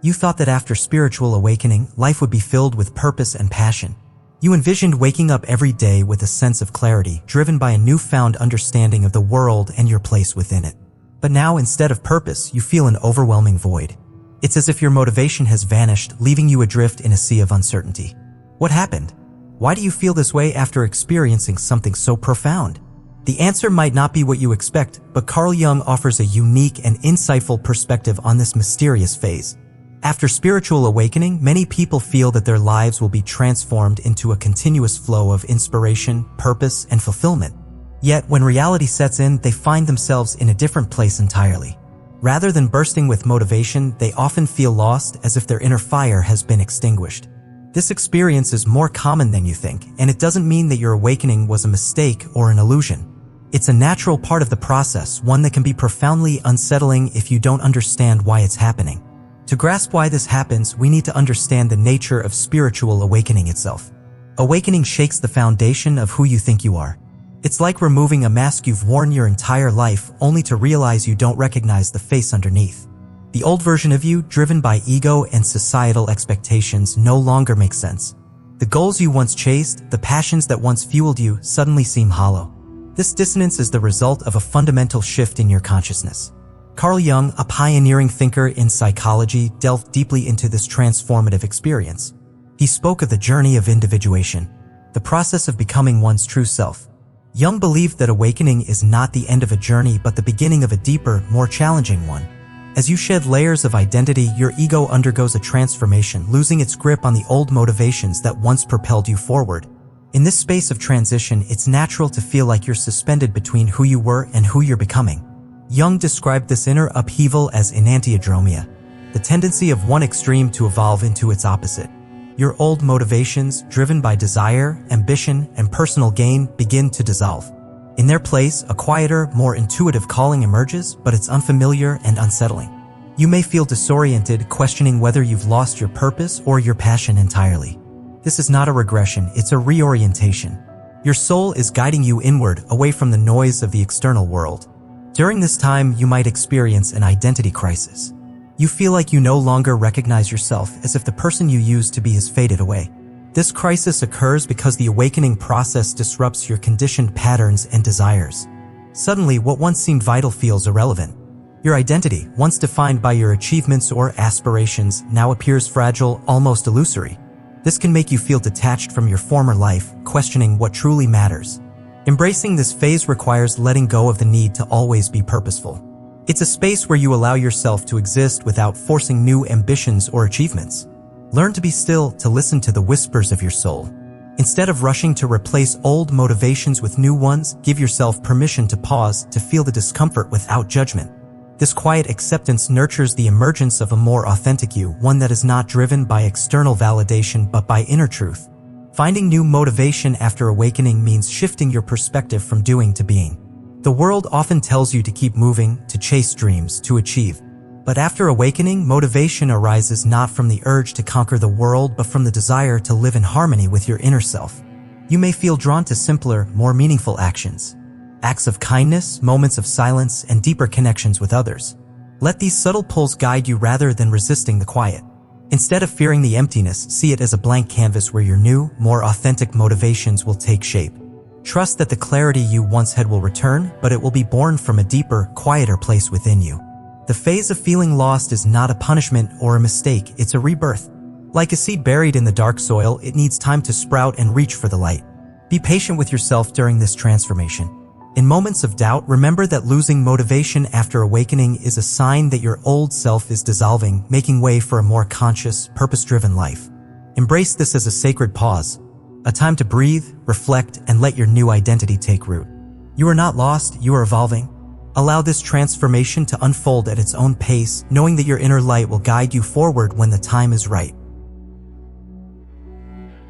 You thought that after spiritual awakening, life would be filled with purpose and passion. You envisioned waking up every day with a sense of clarity, driven by a newfound understanding of the world and your place within it. But now, instead of purpose, you feel an overwhelming void. It's as if your motivation has vanished, leaving you adrift in a sea of uncertainty. What happened? Why do you feel this way after experiencing something so profound? The answer might not be what you expect, but Carl Jung offers a unique and insightful perspective on this mysterious phase. After spiritual awakening, many people feel that their lives will be transformed into a continuous flow of inspiration, purpose, and fulfillment. Yet, when reality sets in, they find themselves in a different place entirely. Rather than bursting with motivation, they often feel lost, as if their inner fire has been extinguished. This experience is more common than you think, and it doesn't mean that your awakening was a mistake or an illusion. It's a natural part of the process, one that can be profoundly unsettling if you don't understand why it's happening. To grasp why this happens, we need to understand the nature of spiritual awakening itself. Awakening shakes the foundation of who you think you are. It's like removing a mask you've worn your entire life, only to realize you don't recognize the face underneath. The old version of you, driven by ego and societal expectations, no longer makes sense. The goals you once chased, the passions that once fueled you, suddenly seem hollow. This dissonance is the result of a fundamental shift in your consciousness. Carl Jung, a pioneering thinker in psychology, delved deeply into this transformative experience. He spoke of the journey of individuation, the process of becoming one's true self. Jung believed that awakening is not the end of a journey but the beginning of a deeper, more challenging one. As you shed layers of identity, your ego undergoes a transformation, losing its grip on the old motivations that once propelled you forward. In this space of transition, it's natural to feel like you're suspended between who you were and who you're becoming. Jung described this inner upheaval as Enantiodromia, the tendency of one extreme to evolve into its opposite. Your old motivations, driven by desire, ambition, and personal gain, begin to dissolve. In their place, a quieter, more intuitive calling emerges, but it's unfamiliar and unsettling. You may feel disoriented, questioning whether you've lost your purpose or your passion entirely. This is not a regression, it's a reorientation. Your soul is guiding you inward, away from the noise of the external world. During this time, you might experience an identity crisis. You feel like you no longer recognize yourself, as if the person you used to be has faded away. This crisis occurs because the awakening process disrupts your conditioned patterns and desires. Suddenly, what once seemed vital feels irrelevant. Your identity, once defined by your achievements or aspirations, now appears fragile, almost illusory. This can make you feel detached from your former life, questioning what truly matters. Embracing this phase requires letting go of the need to always be purposeful. It's a space where you allow yourself to exist without forcing new ambitions or achievements. Learn to be still, to listen to the whispers of your soul. Instead of rushing to replace old motivations with new ones, give yourself permission to pause, to feel the discomfort without judgment. This quiet acceptance nurtures the emergence of a more authentic you, one that is not driven by external validation but by inner truth. Finding new motivation after awakening means shifting your perspective from doing to being. The world often tells you to keep moving, to chase dreams, to achieve. But after awakening, motivation arises not from the urge to conquer the world but from the desire to live in harmony with your inner self. You may feel drawn to simpler, more meaningful actions. Acts of kindness, moments of silence, and deeper connections with others. Let these subtle pulls guide you rather than resisting the quiet. Instead of fearing the emptiness, see it as a blank canvas where your new, more authentic motivations will take shape. Trust that the clarity you once had will return, but it will be born from a deeper, quieter place within you. The phase of feeling lost is not a punishment or a mistake, it's a rebirth. Like a seed buried in the dark soil, it needs time to sprout and reach for the light. Be patient with yourself during this transformation. In moments of doubt, remember that losing motivation after awakening is a sign that your old self is dissolving, making way for a more conscious, purpose-driven life. Embrace this as a sacred pause, a time to breathe, reflect, and let your new identity take root. You are not lost, you are evolving. Allow this transformation to unfold at its own pace, knowing that your inner light will guide you forward when the time is right.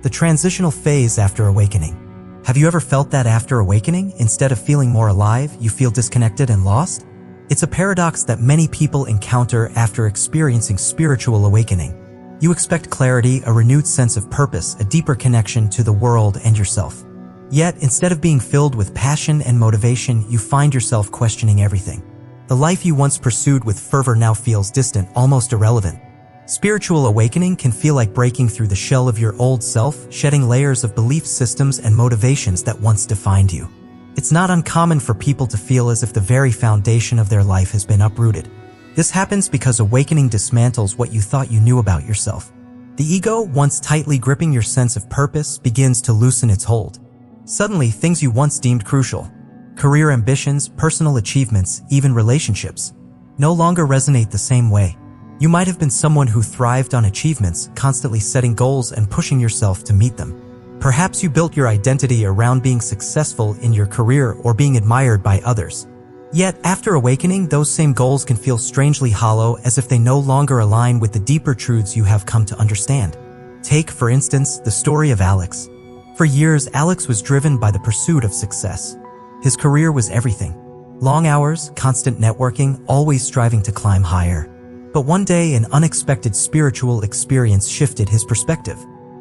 The transitional phase after awakening. Have you ever felt that after awakening, instead of feeling more alive, you feel disconnected and lost? It's a paradox that many people encounter after experiencing spiritual awakening. You expect clarity, a renewed sense of purpose, a deeper connection to the world and yourself. Yet, instead of being filled with passion and motivation, you find yourself questioning everything. The life you once pursued with fervor now feels distant, almost irrelevant. Spiritual awakening can feel like breaking through the shell of your old self, shedding layers of belief systems and motivations that once defined you. It's not uncommon for people to feel as if the very foundation of their life has been uprooted. This happens because awakening dismantles what you thought you knew about yourself. The ego, once tightly gripping your sense of purpose, begins to loosen its hold. Suddenly, things you once deemed crucial, career ambitions, personal achievements, even relationships, no longer resonate the same way. You might have been someone who thrived on achievements, constantly setting goals and pushing yourself to meet them. Perhaps you built your identity around being successful in your career or being admired by others. Yet, after awakening, those same goals can feel strangely hollow, as if they no longer align with the deeper truths you have come to understand. Take, for instance, the story of Alex. For years, Alex was driven by the pursuit of success. His career was everything. Long hours, constant networking, always striving to climb higher. But one day, an unexpected spiritual experience shifted his perspective.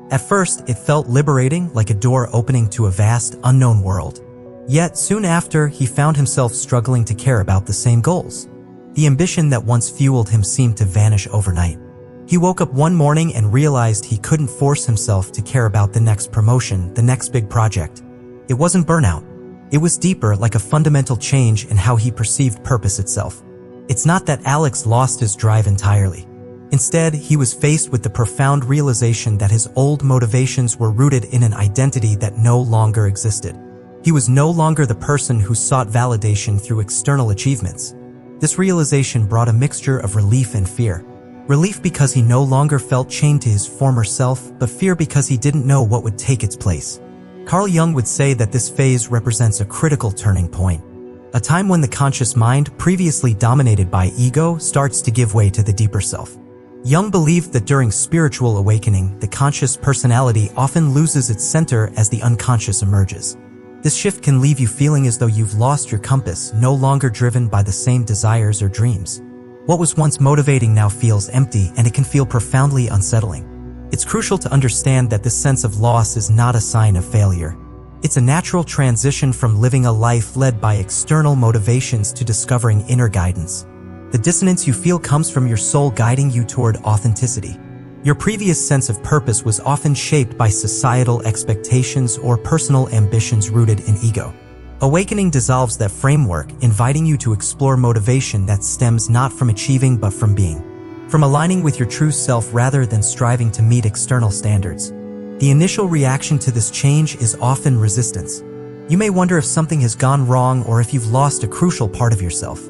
At first, it felt liberating, like a door opening to a vast, unknown world. Yet, soon after, he found himself struggling to care about the same goals. The ambition that once fueled him seemed to vanish overnight. He woke up one morning and realized he couldn't force himself to care about the next promotion, the next big project. It wasn't burnout. It was deeper, like a fundamental change in how he perceived purpose itself. It's not that Alex lost his drive entirely. Instead, he was faced with the profound realization that his old motivations were rooted in an identity that no longer existed. He was no longer the person who sought validation through external achievements. This realization brought a mixture of relief and fear. Relief because he no longer felt chained to his former self, but fear because he didn't know what would take its place. Carl Jung would say that this phase represents a critical turning point. A time when the conscious mind, previously dominated by ego, starts to give way to the deeper self. Jung believed that during spiritual awakening, the conscious personality often loses its center as the unconscious emerges. This shift can leave you feeling as though you've lost your compass, no longer driven by the same desires or dreams. What was once motivating now feels empty, and it can feel profoundly unsettling. It's crucial to understand that this sense of loss is not a sign of failure. It's a natural transition from living a life led by external motivations to discovering inner guidance. The dissonance you feel comes from your soul guiding you toward authenticity. Your previous sense of purpose was often shaped by societal expectations or personal ambitions rooted in ego. Awakening dissolves that framework, inviting you to explore motivation that stems not from achieving but from being. From aligning with your true self rather than striving to meet external standards. The initial reaction to this change is often resistance. You may wonder if something has gone wrong or if you've lost a crucial part of yourself.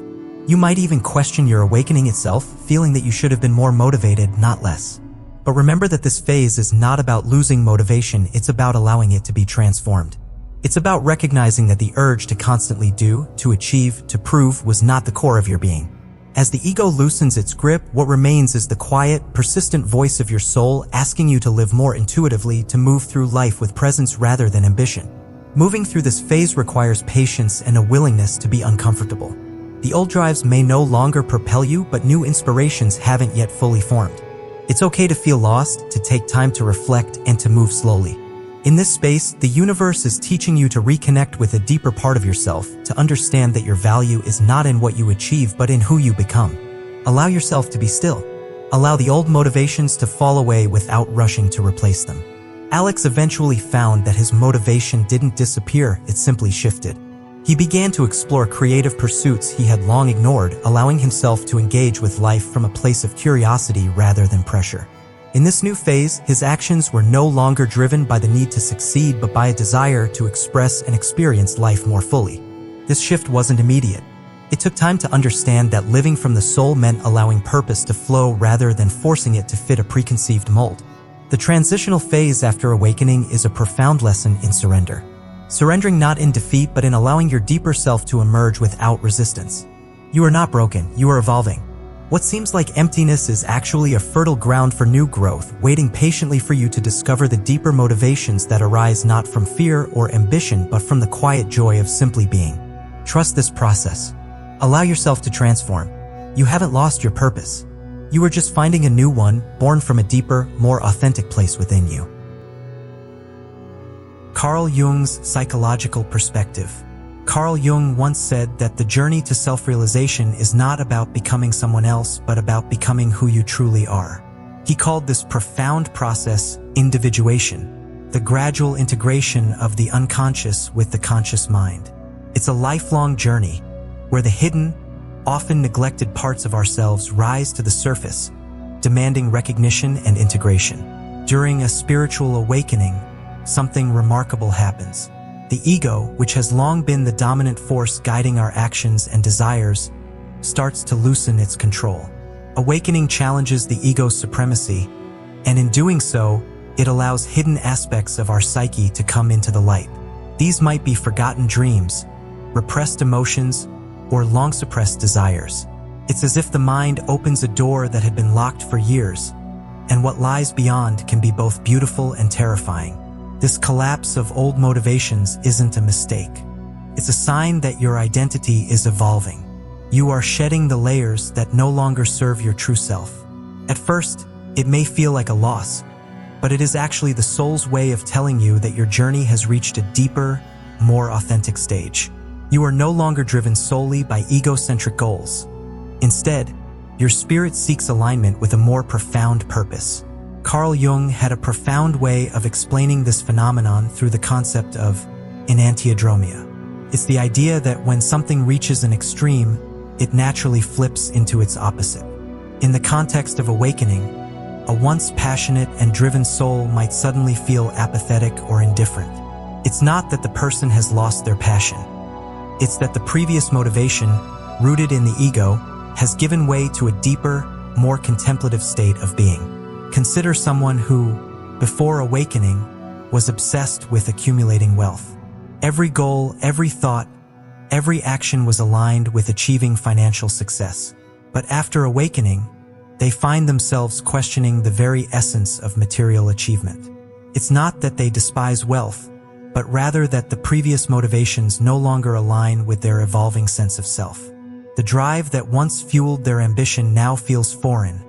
You might even question your awakening itself, feeling that you should have been more motivated, not less. But remember that this phase is not about losing motivation, it's about allowing it to be transformed. It's about recognizing that the urge to constantly do, to achieve, to prove was not the core of your being. As the ego loosens its grip, what remains is the quiet, persistent voice of your soul asking you to live more intuitively, to move through life with presence rather than ambition. Moving through this phase requires patience and a willingness to be uncomfortable. The old drives may no longer propel you, but new inspirations haven't yet fully formed. It's okay to feel lost, to take time to reflect, and to move slowly. In this space, the universe is teaching you to reconnect with a deeper part of yourself, to understand that your value is not in what you achieve but in who you become. Allow yourself to be still. Allow the old motivations to fall away without rushing to replace them. Alex eventually found that his motivation didn't disappear, it simply shifted. He began to explore creative pursuits he had long ignored, allowing himself to engage with life from a place of curiosity rather than pressure. In this new phase, his actions were no longer driven by the need to succeed but by a desire to express and experience life more fully. This shift wasn't immediate. It took time to understand that living from the soul meant allowing purpose to flow rather than forcing it to fit a preconceived mold. The transitional phase after awakening is a profound lesson in surrender. Surrendering not in defeat but in allowing your deeper self to emerge without resistance. You are not broken, you are evolving. What seems like emptiness is actually a fertile ground for new growth, waiting patiently for you to discover the deeper motivations that arise not from fear or ambition but from the quiet joy of simply being. Trust this process. Allow yourself to transform. You haven't lost your purpose. You are just finding a new one, born from a deeper, more authentic place within you. Carl Jung's psychological perspective. Carl Jung once said that the journey to self-realization is not about becoming someone else, but about becoming who you truly are. He called this profound process individuation, the gradual integration of the unconscious with the conscious mind. It's a lifelong journey where the hidden, often neglected parts of ourselves rise to the surface, demanding recognition and integration. During a spiritual awakening, something remarkable happens. The ego, which has long been the dominant force guiding our actions and desires, starts to loosen its control. Awakening challenges the ego's supremacy, and in doing so, it allows hidden aspects of our psyche to come into the light. These might be forgotten dreams, repressed emotions, or long-suppressed desires. It's as if the mind opens a door that had been locked for years, and what lies beyond can be both beautiful and terrifying. This collapse of old motivations isn't a mistake. It's a sign that your identity is evolving. You are shedding the layers that no longer serve your true self. At first, it may feel like a loss, but it is actually the soul's way of telling you that your journey has reached a deeper, more authentic stage. You are no longer driven solely by egocentric goals. Instead, your spirit seeks alignment with a more profound purpose. Carl Jung had a profound way of explaining this phenomenon through the concept of Enantiodromia. It's the idea that when something reaches an extreme, it naturally flips into its opposite. In the context of awakening, a once passionate and driven soul might suddenly feel apathetic or indifferent. It's not that the person has lost their passion. It's that the previous motivation, rooted in the ego, has given way to a deeper, more contemplative state of being. Consider someone who, before awakening, was obsessed with accumulating wealth. Every goal, every thought, every action was aligned with achieving financial success. But after awakening, they find themselves questioning the very essence of material achievement. It's not that they despise wealth, but rather that the previous motivations no longer align with their evolving sense of self. The drive that once fueled their ambition now feels foreign,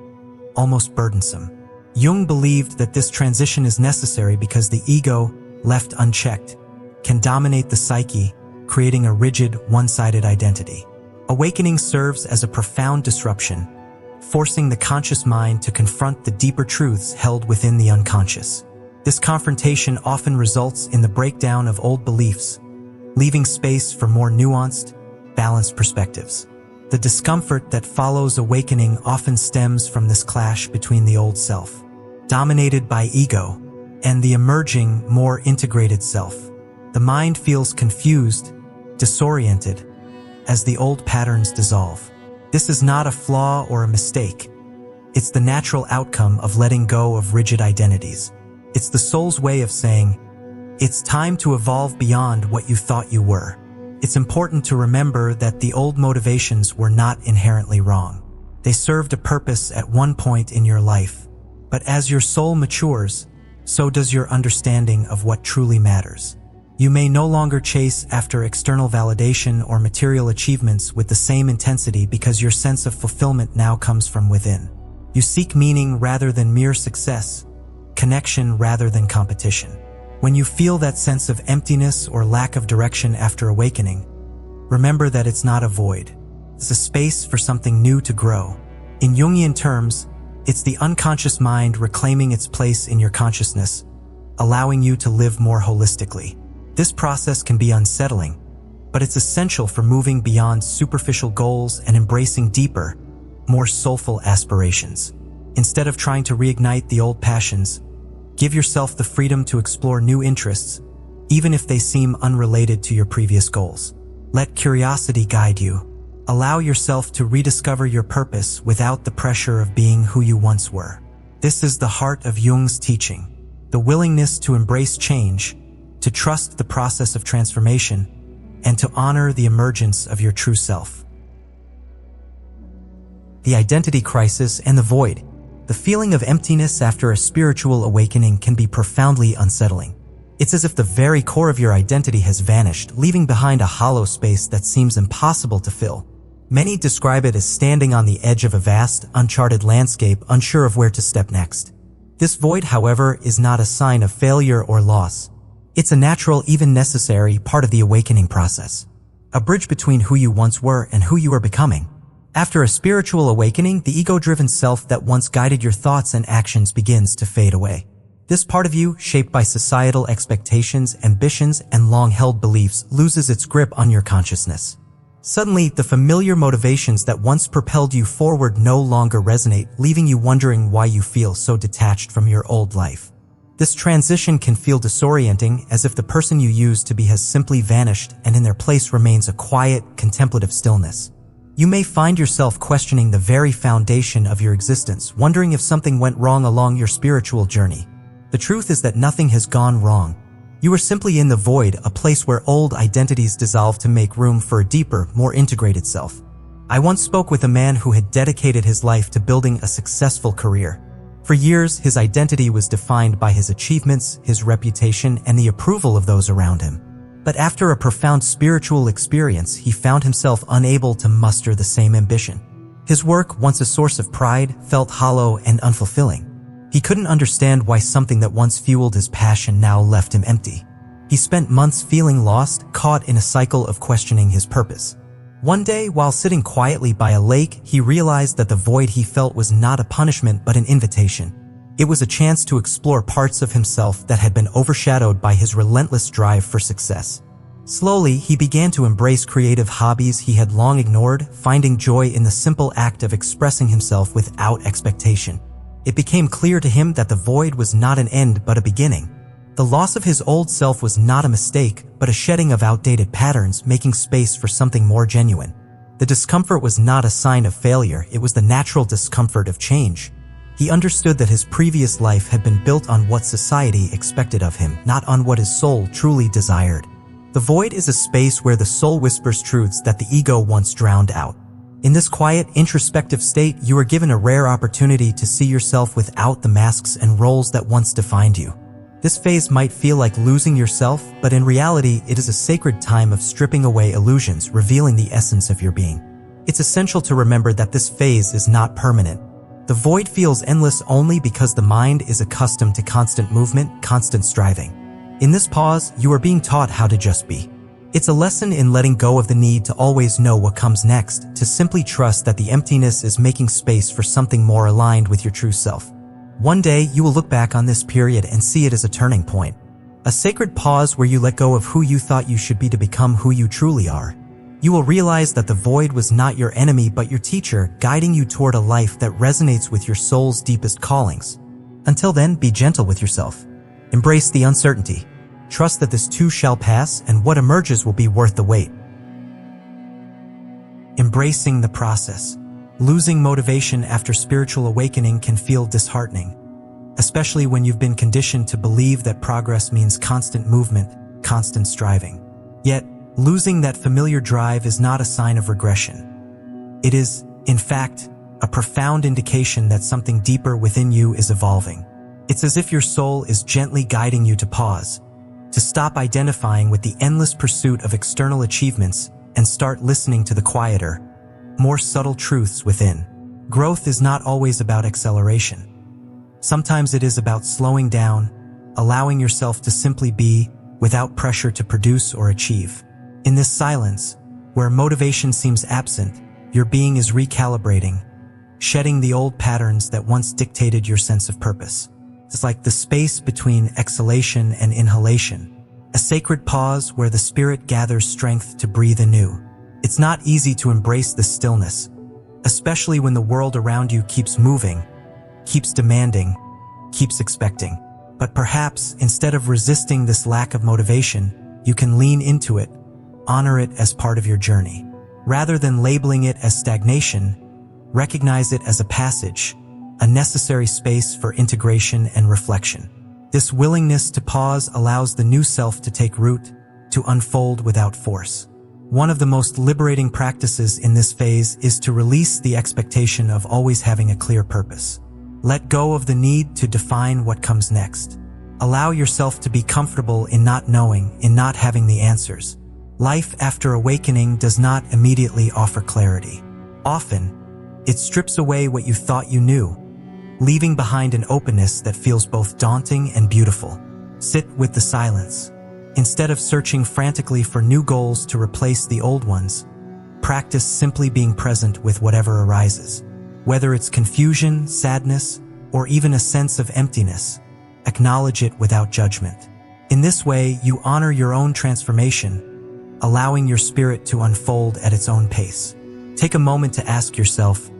almost burdensome. Jung believed that this transition is necessary because the ego, left unchecked, can dominate the psyche, creating a rigid, one-sided identity. Awakening serves as a profound disruption, forcing the conscious mind to confront the deeper truths held within the unconscious. This confrontation often results in the breakdown of old beliefs, leaving space for more nuanced, balanced perspectives. The discomfort that follows awakening often stems from this clash between the old self, dominated by ego, and the emerging, more integrated self. The mind feels confused, disoriented, as the old patterns dissolve. This is not a flaw or a mistake. It's the natural outcome of letting go of rigid identities. It's the soul's way of saying, it's time to evolve beyond what you thought you were. It's important to remember that the old motivations were not inherently wrong. They served a purpose at one point in your life. But as your soul matures, so does your understanding of what truly matters. You may no longer chase after external validation or material achievements with the same intensity because your sense of fulfillment now comes from within. You seek meaning rather than mere success, connection rather than competition. When you feel that sense of emptiness or lack of direction after awakening, remember that it's not a void. It's a space for something new to grow. In Jungian terms, it's the unconscious mind reclaiming its place in your consciousness, allowing you to live more holistically. This process can be unsettling, but it's essential for moving beyond superficial goals and embracing deeper, more soulful aspirations. Instead of trying to reignite the old passions, give yourself the freedom to explore new interests, even if they seem unrelated to your previous goals. Let curiosity guide you. Allow yourself to rediscover your purpose without the pressure of being who you once were. This is the heart of Jung's teaching, the willingness to embrace change, to trust the process of transformation, and to honor the emergence of your true self. The identity crisis and the void. The feeling of emptiness after a spiritual awakening can be profoundly unsettling. It's as if the very core of your identity has vanished, leaving behind a hollow space that seems impossible to fill. Many describe it as standing on the edge of a vast, uncharted landscape, unsure of where to step next. This void, however, is not a sign of failure or loss. It's a natural, even necessary, part of the awakening process. A bridge between who you once were and who you are becoming. After a spiritual awakening, the ego-driven self that once guided your thoughts and actions begins to fade away. This part of you, shaped by societal expectations, ambitions, and long-held beliefs, loses its grip on your consciousness. Suddenly, the familiar motivations that once propelled you forward no longer resonate, leaving you wondering why you feel so detached from your old life. This transition can feel disorienting, as if the person you used to be has simply vanished and in their place remains a quiet, contemplative stillness. You may find yourself questioning the very foundation of your existence, wondering if something went wrong along your spiritual journey. The truth is that nothing has gone wrong. You are simply in the void, a place where old identities dissolve to make room for a deeper, more integrated self. I once spoke with a man who had dedicated his life to building a successful career. For years, his identity was defined by his achievements, his reputation, and the approval of those around him. But after a profound spiritual experience, he found himself unable to muster the same ambition. His work, once a source of pride, felt hollow and unfulfilling. He couldn't understand why something that once fueled his passion now left him empty. He spent months feeling lost, caught in a cycle of questioning his purpose. One day, while sitting quietly by a lake, he realized that the void he felt was not a punishment but an invitation. It was a chance to explore parts of himself that had been overshadowed by his relentless drive for success. Slowly, he began to embrace creative hobbies he had long ignored, finding joy in the simple act of expressing himself without expectation. It became clear to him that the void was not an end but a beginning. The loss of his old self was not a mistake, but a shedding of outdated patterns, making space for something more genuine. The discomfort was not a sign of failure, it was the natural discomfort of change. He understood that his previous life had been built on what society expected of him, not on what his soul truly desired. The void is a space where the soul whispers truths that the ego once drowned out. In this quiet, introspective state, you are given a rare opportunity to see yourself without the masks and roles that once defined you. This phase might feel like losing yourself, but in reality, it is a sacred time of stripping away illusions, revealing the essence of your being. It's essential to remember that this phase is not permanent. The void feels endless only because the mind is accustomed to constant movement, constant striving. In this pause, you are being taught how to just be. It's a lesson in letting go of the need to always know what comes next, to simply trust that the emptiness is making space for something more aligned with your true self. One day, you will look back on this period and see it as a turning point. A sacred pause where you let go of who you thought you should be to become who you truly are. You will realize that the void was not your enemy but your teacher, guiding you toward a life that resonates with your soul's deepest callings. Until then, be gentle with yourself. Embrace the uncertainty. Trust that this too shall pass, and what emerges will be worth the wait. Embracing the process. Losing motivation after spiritual awakening can feel disheartening, especially when you've been conditioned to believe that progress means constant movement, constant striving. Yet, losing that familiar drive is not a sign of regression. It is, in fact, a profound indication that something deeper within you is evolving. It's as if your soul is gently guiding you to pause, to stop identifying with the endless pursuit of external achievements and start listening to the quieter, more subtle truths within. Growth is not always about acceleration. Sometimes it is about slowing down, allowing yourself to simply be, without pressure to produce or achieve. In this silence, where motivation seems absent, your being is recalibrating, shedding the old patterns that once dictated your sense of purpose. It's like the space between exhalation and inhalation, a sacred pause where the spirit gathers strength to breathe anew. It's not easy to embrace this stillness, especially when the world around you keeps moving, keeps demanding, keeps expecting. But perhaps, instead of resisting this lack of motivation, you can lean into it, honor it as part of your journey. Rather than labeling it as stagnation, recognize it as a passage, a necessary space for integration and reflection. This willingness to pause allows the new self to take root, to unfold without force. One of the most liberating practices in this phase is to release the expectation of always having a clear purpose. Let go of the need to define what comes next. Allow yourself to be comfortable in not knowing, in not having the answers. Life after awakening does not immediately offer clarity. Often, it strips away what you thought you knew, leaving behind an openness that feels both daunting and beautiful. Sit with the silence. Instead of searching frantically for new goals to replace the old ones, practice simply being present with whatever arises. Whether it's confusion, sadness, or even a sense of emptiness, acknowledge it without judgment. In this way, you honor your own transformation, allowing your spirit to unfold at its own pace. Take a moment to ask yourself,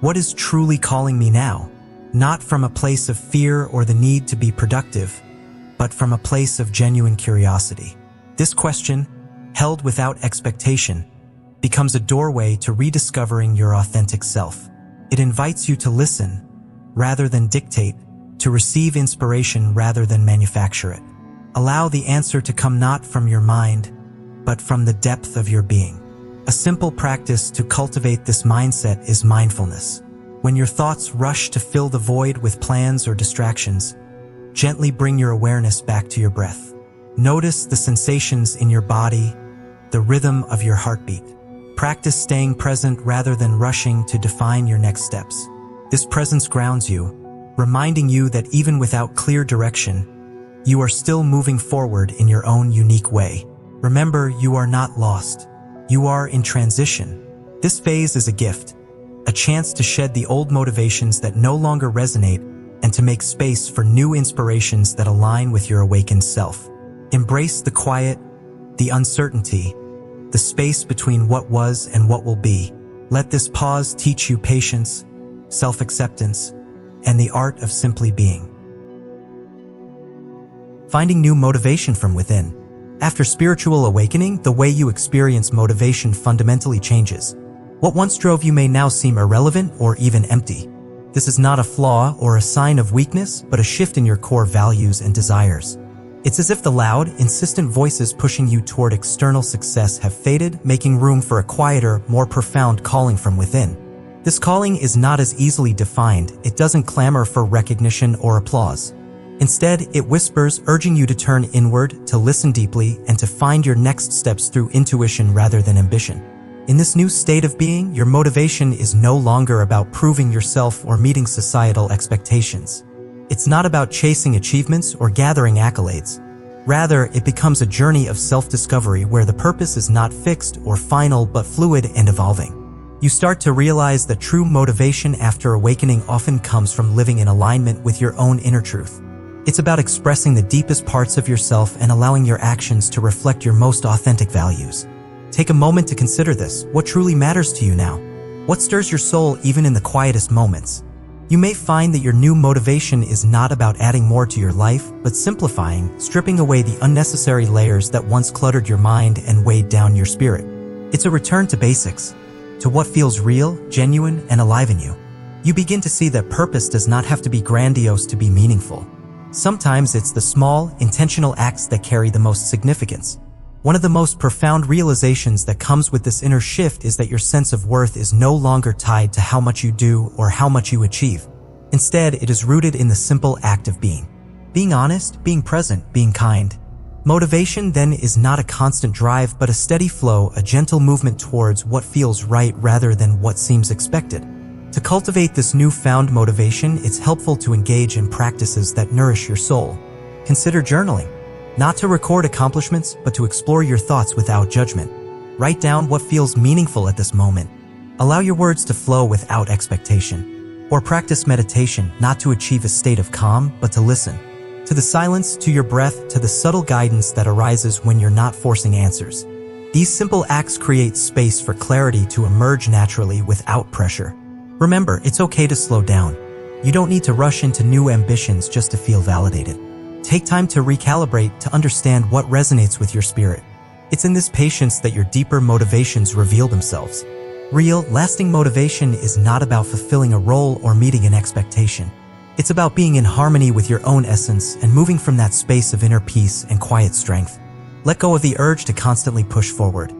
what is truly calling me now? Not from a place of fear or the need to be productive, but from a place of genuine curiosity. This question, held without expectation, becomes a doorway to rediscovering your authentic self. It invites you to listen, rather than dictate, to receive inspiration rather than manufacture it. Allow the answer to come not from your mind, but from the depth of your being. A simple practice to cultivate this mindset is mindfulness. When your thoughts rush to fill the void with plans or distractions, gently bring your awareness back to your breath. Notice the sensations in your body, the rhythm of your heartbeat. Practice staying present rather than rushing to define your next steps. This presence grounds you, reminding you that even without clear direction, you are still moving forward in your own unique way. Remember, you are not lost. You are in transition. This phase is a gift, a chance to shed the old motivations that no longer resonate and to make space for new inspirations that align with your awakened self. Embrace the quiet, the uncertainty, the space between what was and what will be. Let this pause teach you patience, self-acceptance, and the art of simply being. Finding new motivation from within. After spiritual awakening, the way you experience motivation fundamentally changes. What once drove you may now seem irrelevant or even empty. This is not a flaw or a sign of weakness, but a shift in your core values and desires. It's as if the loud, insistent voices pushing you toward external success have faded, making room for a quieter, more profound calling from within. This calling is not as easily defined. It doesn't clamor for recognition or applause. Instead, it whispers, urging you to turn inward, to listen deeply, and to find your next steps through intuition rather than ambition. In this new state of being, your motivation is no longer about proving yourself or meeting societal expectations. It's not about chasing achievements or gathering accolades. Rather, it becomes a journey of self-discovery where the purpose is not fixed or final but fluid and evolving. You start to realize that true motivation after awakening often comes from living in alignment with your own inner truth. It's about expressing the deepest parts of yourself and allowing your actions to reflect your most authentic values. Take a moment to consider this. What truly matters to you now? What stirs your soul even in the quietest moments? You may find that your new motivation is not about adding more to your life, but simplifying, stripping away the unnecessary layers that once cluttered your mind and weighed down your spirit. It's a return to basics, to what feels real, genuine, and alive in you. You begin to see that purpose does not have to be grandiose to be meaningful. Sometimes it's the small, intentional acts that carry the most significance. One of the most profound realizations that comes with this inner shift is that your sense of worth is no longer tied to how much you do or how much you achieve. Instead, it is rooted in the simple act of being. Being honest, being present, being kind. Motivation then is not a constant drive but a steady flow, a gentle movement towards what feels right rather than what seems expected. To cultivate this newfound motivation, it's helpful to engage in practices that nourish your soul. Consider journaling. Not to record accomplishments, but to explore your thoughts without judgment. Write down what feels meaningful at this moment. Allow your words to flow without expectation. Or practice meditation, not to achieve a state of calm, but to listen. To the silence, to your breath, to the subtle guidance that arises when you're not forcing answers. These simple acts create space for clarity to emerge naturally without pressure. Remember, it's okay to slow down. You don't need to rush into new ambitions just to feel validated. Take time to recalibrate, to understand what resonates with your spirit. It's in this patience that your deeper motivations reveal themselves. Real, lasting motivation is not about fulfilling a role or meeting an expectation. It's about being in harmony with your own essence and moving from that space of inner peace and quiet strength. Let go of the urge to constantly push forward.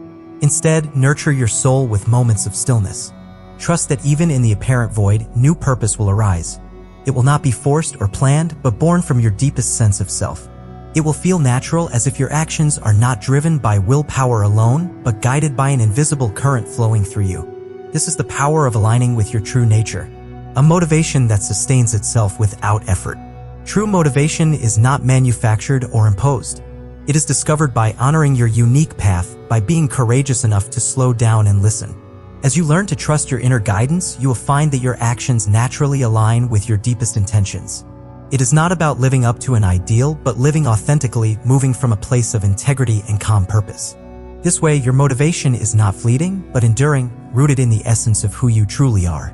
Instead, nurture your soul with moments of stillness. Trust that even in the apparent void, new purpose will arise. It will not be forced or planned, but born from your deepest sense of self. It will feel natural, as if your actions are not driven by willpower alone, but guided by an invisible current flowing through you. This is the power of aligning with your true nature, a motivation that sustains itself without effort. True motivation is not manufactured or imposed. It is discovered by honoring your unique path, by being courageous enough to slow down and listen. As you learn to trust your inner guidance, you will find that your actions naturally align with your deepest intentions. It is not about living up to an ideal, but living authentically, moving from a place of integrity and calm purpose. This way, your motivation is not fleeting, but enduring, rooted in the essence of who you truly are.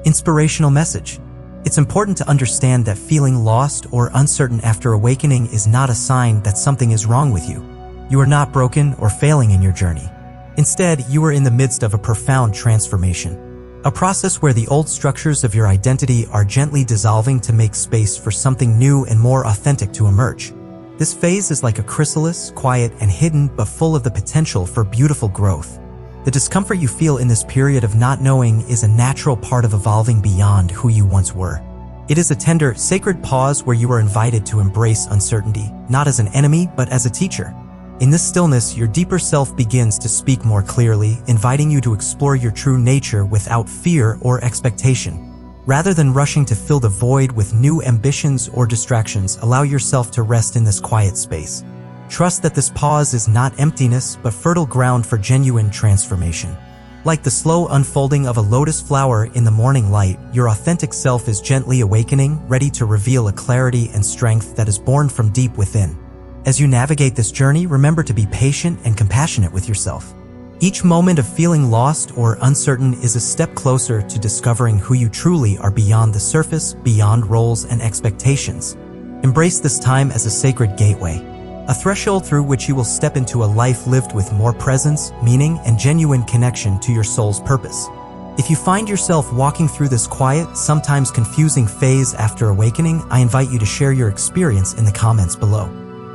Inspirational message. It's important to understand that feeling lost or uncertain after awakening is not a sign that something is wrong with you. You are not broken or failing in your journey. Instead, you are in the midst of a profound transformation. A process where the old structures of your identity are gently dissolving to make space for something new and more authentic to emerge. This phase is like a chrysalis, quiet and hidden, but full of the potential for beautiful growth. The discomfort you feel in this period of not knowing is a natural part of evolving beyond who you once were. It is a tender, sacred pause where you are invited to embrace uncertainty, not as an enemy, but as a teacher. In this stillness, your deeper self begins to speak more clearly, inviting you to explore your true nature without fear or expectation. Rather than rushing to fill the void with new ambitions or distractions, allow yourself to rest in this quiet space. Trust that this pause is not emptiness, but fertile ground for genuine transformation. Like the slow unfolding of a lotus flower in the morning light, your authentic self is gently awakening, ready to reveal a clarity and strength that is born from deep within. As you navigate this journey, remember to be patient and compassionate with yourself. Each moment of feeling lost or uncertain is a step closer to discovering who you truly are beyond the surface, beyond roles and expectations. Embrace this time as a sacred gateway, a threshold through which you will step into a life lived with more presence, meaning, and genuine connection to your soul's purpose. If you find yourself walking through this quiet, sometimes confusing phase after awakening, I invite you to share your experience in the comments below.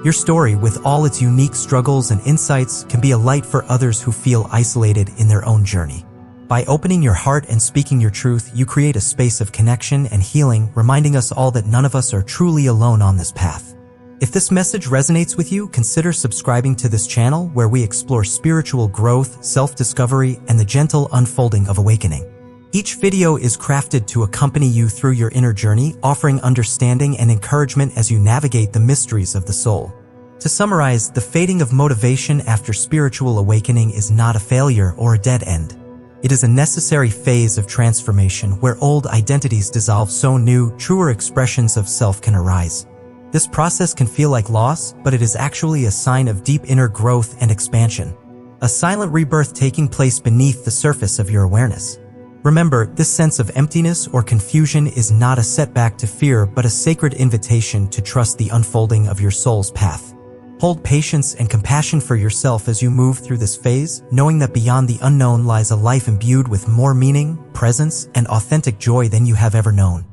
Your story, with all its unique struggles and insights, can be a light for others who feel isolated in their own journey. By opening your heart and speaking your truth, you create a space of connection and healing, reminding us all that none of us are truly alone on this path. If this message resonates with you, consider subscribing to this channel where we explore spiritual growth, self-discovery, and the gentle unfolding of awakening. Each video is crafted to accompany you through your inner journey, offering understanding and encouragement as you navigate the mysteries of the soul. To summarize, the fading of motivation after spiritual awakening is not a failure or a dead end. It is a necessary phase of transformation where old identities dissolve so new, truer expressions of self can arise. This process can feel like loss, but it is actually a sign of deep inner growth and expansion. A silent rebirth taking place beneath the surface of your awareness. Remember, this sense of emptiness or confusion is not a setback to fear, but a sacred invitation to trust the unfolding of your soul's path. Hold patience and compassion for yourself as you move through this phase, knowing that beyond the unknown lies a life imbued with more meaning, presence, and authentic joy than you have ever known.